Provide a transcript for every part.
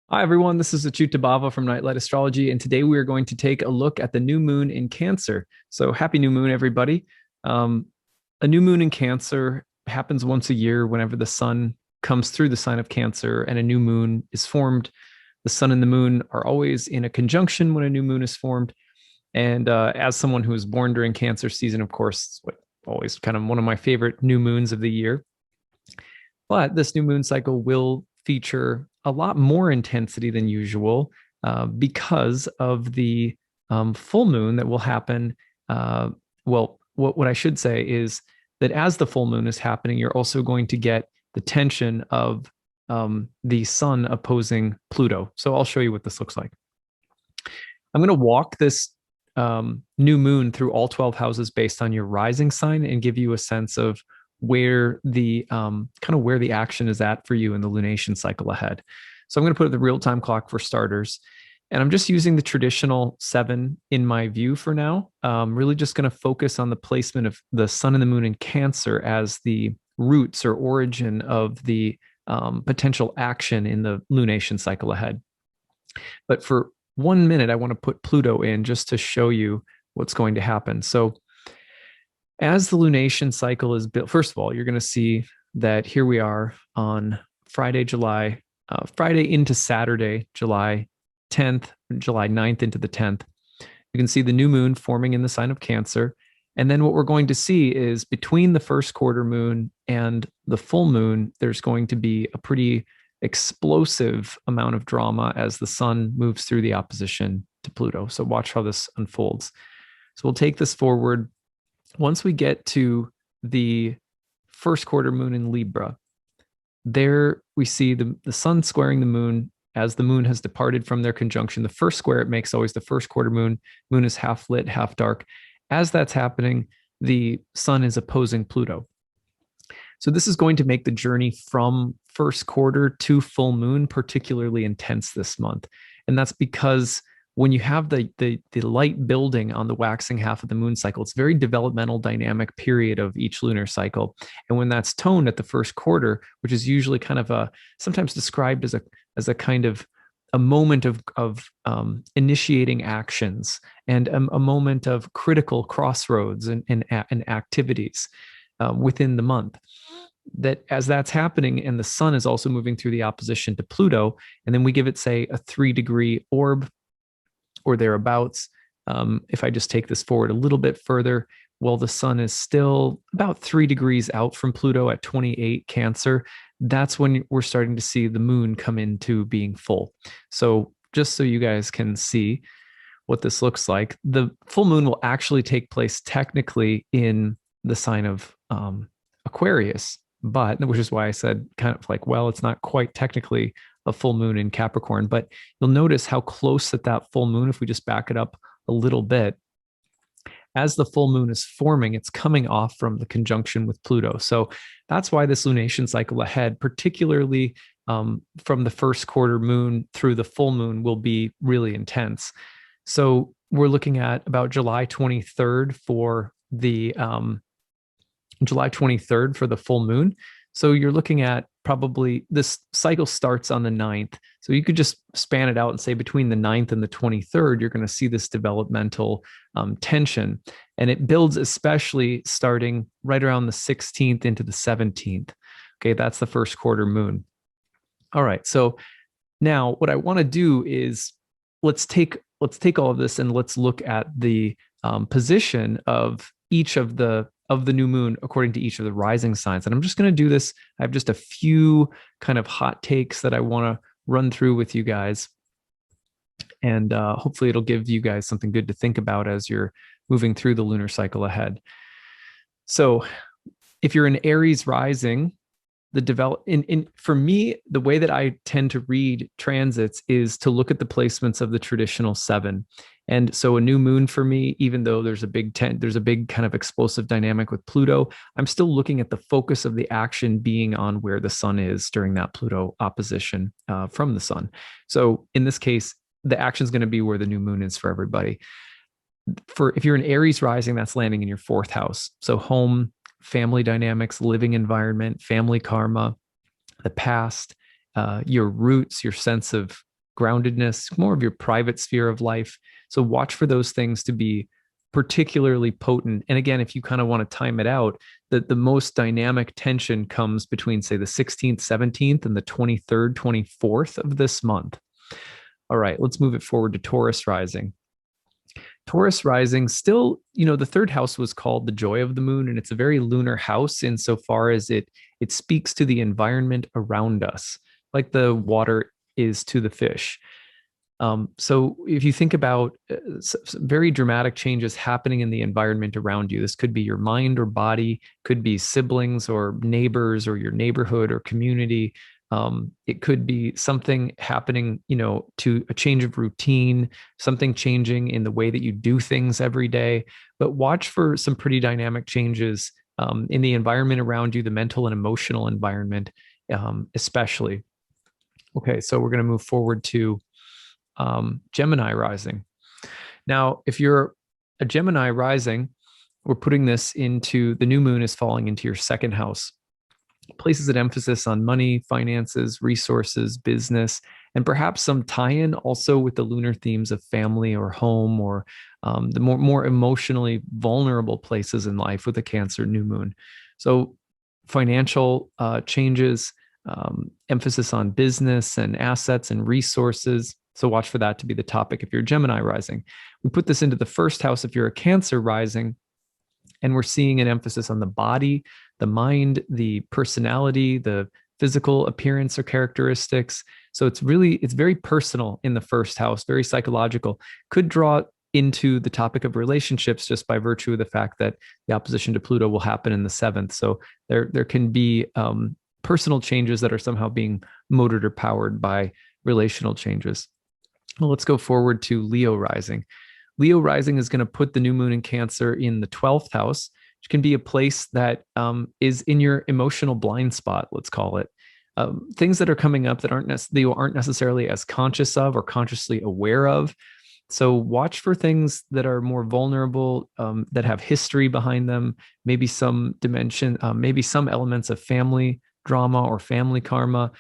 Hi, everyone. This is acyuta-bhava from Nightlight Astrology, and today we are going to take a look at the new moon in Cancer. So, happy new moon, everybody. Um, a new moon in Cancer happens once a year whenever the sun comes through the sign of Cancer and a new moon is formed. The sun and the moon are always in a conjunction when a new moon is formed. And as someone who was born during Cancer season, of course, it's always kind of one of my favorite new moons of the year. But this new moon cycle will feature a lot more intensity than usual because of the full moon that will happen. What I should say is that as the full moon is happening, you're also going to get the tension of the sun opposing Pluto. So I'll show you what this looks like. I'm going to walk this new moon through all 12 houses based on your rising sign and give you a sense of where the kind of where the action is at for you in the lunation cycle ahead. So I'm going to put the real-time clock for starters. And I'm just using the traditional 7 in my view for now. Really just going to focus on the placement of the sun and the moon in Cancer as the roots or origin of the potential action in the lunation cycle ahead. But for 1 minute, I want to put Pluto in just to show you what's going to happen. So as the lunation cycle is built, first of all, you're going to see that here we are on Friday into Saturday, July 10th, July 9th into the 10th. You can see the new moon forming in the sign of Cancer. And then what we're going to see is between the first quarter moon and the full moon, there's going to be a pretty explosive amount of drama as the sun moves through the opposition to Pluto. So watch how this unfolds. So we'll take this forward. Once we get to the first quarter moon in Libra, there we see the sun squaring the moon as the moon has departed from their conjunction. The first square it makes always the first quarter moon. Moon is half lit, half dark. As that's happening, the sun is opposing Pluto. So this is going to make the journey from first quarter to full moon particularly intense this month. And that's because when you have the light building on the waxing half of the moon cycle, it's a very developmental dynamic period of each lunar cycle. And when that's toned at the first quarter, which is usually kind of sometimes described as a kind of a moment of initiating actions and a moment of critical crossroads and activities within the month. That as that's happening and the sun is also moving through the opposition to Pluto, and then we give it, say, a 3-degree orb or thereabouts. If I just take this forward a little bit further, well, the sun is still about 3 degrees out from Pluto at 28 Cancer. That's when we're starting to see the moon come into being full. So just so you guys can see what this looks like, the full moon will actually take place technically in the sign of Aquarius, but which is why I said kind of like, well, it's not quite technically a full moon in Capricorn, but you'll notice how close that full moon, if we just back it up a little bit, as the full moon is forming, it's coming off from the conjunction with Pluto. So that's why this lunation cycle ahead, particularly from the first quarter moon through the full moon, will be really intense. So we're looking at about July 23rd for the full moon. So you're looking at probably this cycle starts on the 9th. So you could just span it out and say between the 9th and the 23rd, you're going to see this developmental tension. And it builds especially starting right around the 16th into the 17th. Okay, that's the first quarter moon. All right. So now what I want to do is let's take all of this and let's look at the position of each of the new moon according to each of the rising signs. And I'm just going to do this. I have just a few kind of hot takes that I want to run through with you guys. And hopefully it'll give you guys something good to think about as you're moving through the lunar cycle ahead. So if you're an Aries rising, for me, the way that I tend to read transits is to look at the placements of the traditional 7. And so a new moon for me, even though there's a big kind of explosive dynamic with Pluto, I'm still looking at the focus of the action being on where the sun is during that Pluto opposition from the sun. So in this case, the action is going to be where the new moon is for everybody. If you're an Aries rising, that's landing in your 4th house. So home, family dynamics, living environment, family karma, the past, your roots, your sense of groundedness, more of your private sphere of life. So watch for those things to be particularly potent. And again, if you kind of want to time it out, that the most dynamic tension comes between, say, the 16th, 17th, and the 23rd, 24th of this month. All right, let's move it forward to Taurus rising. Taurus rising, still, the third house was called the joy of the moon, and it's a very lunar house insofar as it speaks to the environment around us, like the water is to the fish. So if you think about some very dramatic changes happening in the environment around you, this could be your mind or body, could be siblings or neighbors or your neighborhood or community. It could be something happening, to a change of routine, something changing in the way that you do things every day. But watch for some pretty dynamic changes in the environment around you, the mental and emotional environment, especially. Okay, so we're going to move forward to Gemini rising. Now, if you're a Gemini rising, we're putting this into the new moon is falling into your second house. Places an emphasis on money, finances, resources, business, and perhaps some tie-in also with the lunar themes of family or home, or the more emotionally vulnerable places in life with the Cancer new moon. So financial changes, emphasis on business and assets and resources. So watch for that to be the topic if you're Gemini rising. We put this into the first house if you're a Cancer rising, and we're seeing an emphasis on the body, the mind, the personality, the physical appearance or characteristics. So it's very personal in the first house, very psychological. Could draw into the topic of relationships just by virtue of the fact that the opposition to Pluto will happen in the seventh. So there can be personal changes that are somehow being motored or powered by relational changes. Well, let's go forward to Leo rising. Leo rising is going to put the new moon in Cancer in the 12th house, which can be a place that is in your emotional blind spot, let's call it. Things that are coming up that you aren't necessarily as conscious of or consciously aware of. So watch for things that are more vulnerable, that have history behind them, maybe some dimension, maybe some elements of family drama or family karma.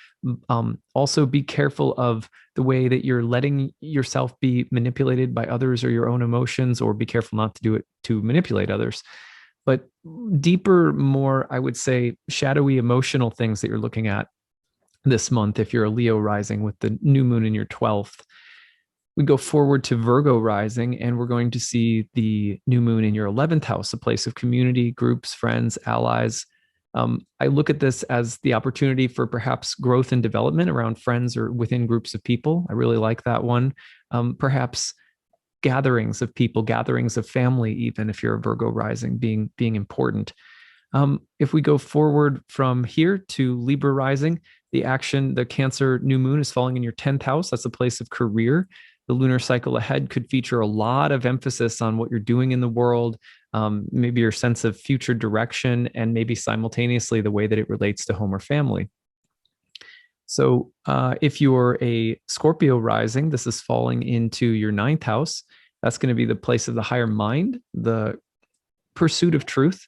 Also be careful of the way that you're letting yourself be manipulated by others or your own emotions, or be careful not to do it to manipulate others. But deeper, more, I would say, shadowy emotional things that you're looking at this month if you're a Leo rising with the new moon in your 12th. We go forward to Virgo rising, and we're going to see the new moon in your 11th house, a place of community, groups, friends, allies. I look at this as the opportunity for perhaps growth and development around friends or within groups of people. I really like that one. Perhaps gatherings of people, gatherings of family, even if you're a Virgo rising, being important. If we go forward from here to Libra rising, the Cancer new moon is falling in your 10th house. That's a place of career. The lunar cycle ahead could feature a lot of emphasis on what you're doing in the world, maybe your sense of future direction, and maybe simultaneously the way that it relates to home or family. So if you're a Scorpio rising, this is falling into your 9th house. That's going to be the place of the higher mind, the pursuit of truth,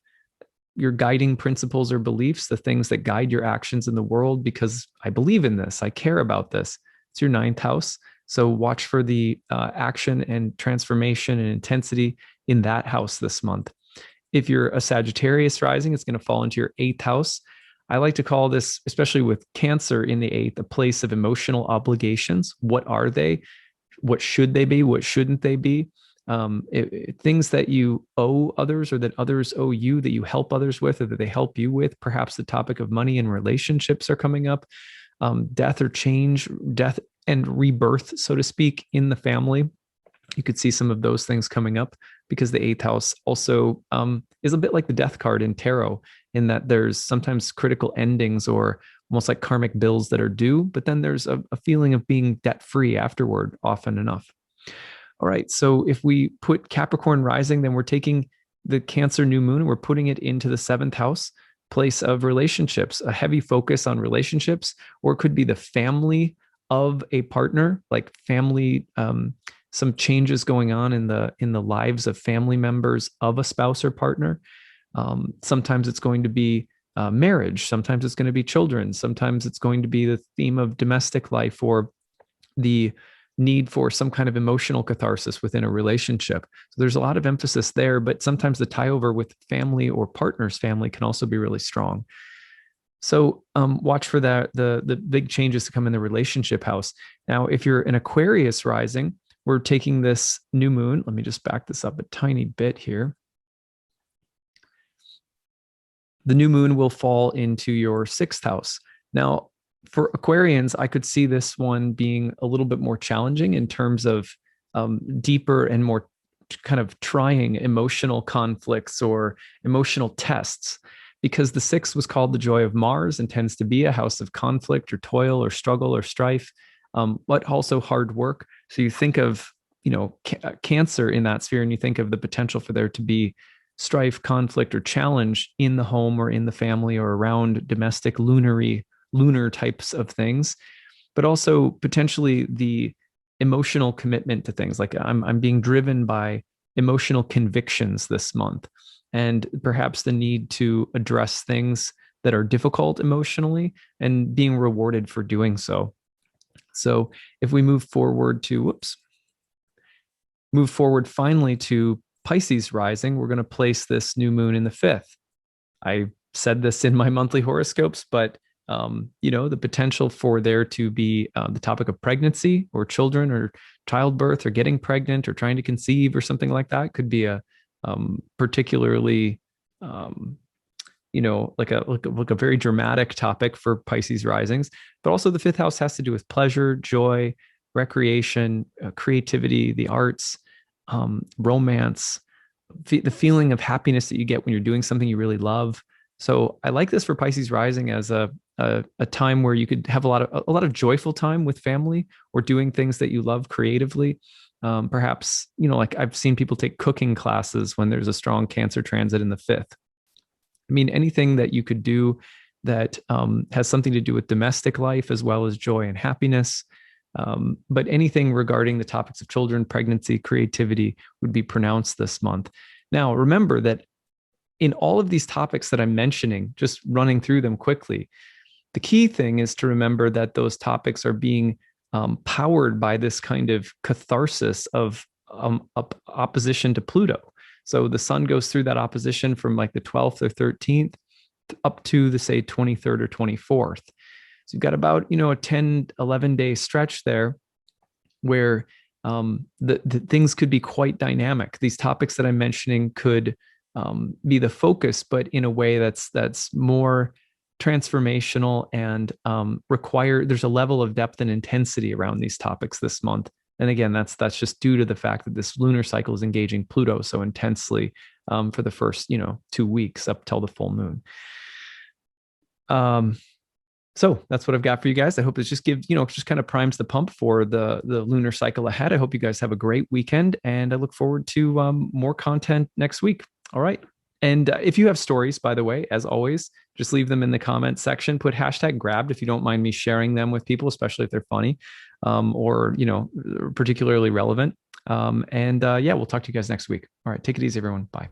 your guiding principles or beliefs, the things that guide your actions in the world, because I believe in this, I care about this. It's your 9th house. So watch for the action and transformation and intensity in that house this month. If you're a Sagittarius rising, it's going to fall into your 8th house. I like to call this, especially with Cancer in the 8th, a place of emotional obligations. What are they? What should they be? What shouldn't they be? Things that you owe others or that others owe you, that you help others with or that they help you with. Perhaps the topic of money and relationships are coming up. Death or change, death and rebirth, so to speak, in the family. You could see some of those things coming up because the 8th house also is a bit like the death card in tarot, in that there's sometimes critical endings or almost like karmic bills that are due, but then there's a feeling of being debt-free afterward often enough. All right, so if we put Capricorn rising, then we're taking the Cancer new moon and we're putting it into the 7th house, place of relationships, a heavy focus on relationships, or it could be the family of a partner, like family, some changes going on in the lives of family members of a spouse or partner. Sometimes it's going to be marriage. Sometimes it's going to be children. Sometimes it's going to be the theme of domestic life or the need for some kind of emotional catharsis within a relationship. So there's a lot of emphasis there, but sometimes the tie over with family or partner's family can also be really strong. So watch for that, the big changes to come in the relationship house. Now, if you're an Aquarius rising, we're taking this new moon. Let me just back this up a tiny bit here. The new moon will fall into your 6th house. Now, for Aquarians, I could see this one being a little bit more challenging in terms of deeper and more kind of trying emotional conflicts or emotional tests, because the 6th was called the joy of Mars and tends to be a house of conflict or toil or struggle or strife, but also hard work. So you think of, Cancer in that sphere, and you think of the potential for there to be strife, conflict, or challenge in the home or in the family or around domestic lunar types of things, but also potentially the emotional commitment to things. Like I'm being driven by emotional convictions this month, and perhaps the need to address things that are difficult emotionally and being rewarded for doing so. So if we move forward finally to Pisces rising, we're going to place this new moon in the 5th. I said this in my monthly horoscopes, but the potential for there to be the topic of pregnancy or children or childbirth or getting pregnant or trying to conceive or something like that could be a particularly like a very dramatic topic for Pisces risings. But also the 5th house has to do with pleasure, joy, recreation, creativity, the arts, romance, the feeling of happiness that you get when you're doing something you really love. So I like this for Pisces rising as a time where you could have a lot of joyful time with family or doing things that you love creatively. Perhaps, like I've seen people take cooking classes when there's a strong Cancer transit in the 5th. I mean, anything that you could do that has something to do with domestic life as well as joy and happiness. But anything regarding the topics of children, pregnancy, creativity would be pronounced this month. Now, remember that in all of these topics that I'm mentioning, just running through them quickly, the key thing is to remember that those topics are being powered by this kind of catharsis of opposition to Pluto. So the sun goes through that opposition from like the 12th or 13th up to the, say, 23rd or 24th. So you've got about, a 10, 11-day stretch there where the things could be quite dynamic. These topics that I'm mentioning could be the focus, but in a way that's more transformational and there's a level of depth and intensity around these topics this month. And again, that's just due to the fact that this lunar cycle is engaging Pluto so intensely for the first, 2 weeks up till the full moon. So that's what I've got for you guys. I hope this just gives, just kind of primes the pump for the lunar cycle ahead. I hope you guys have a great weekend, and I look forward to more content next week. All right. And if you have stories, by the way, as always, just leave them in the comment section. Put #grabbed if you don't mind me sharing them with people, especially if they're funny or, particularly relevant. We'll talk to you guys next week. All right. Take it easy, everyone. Bye.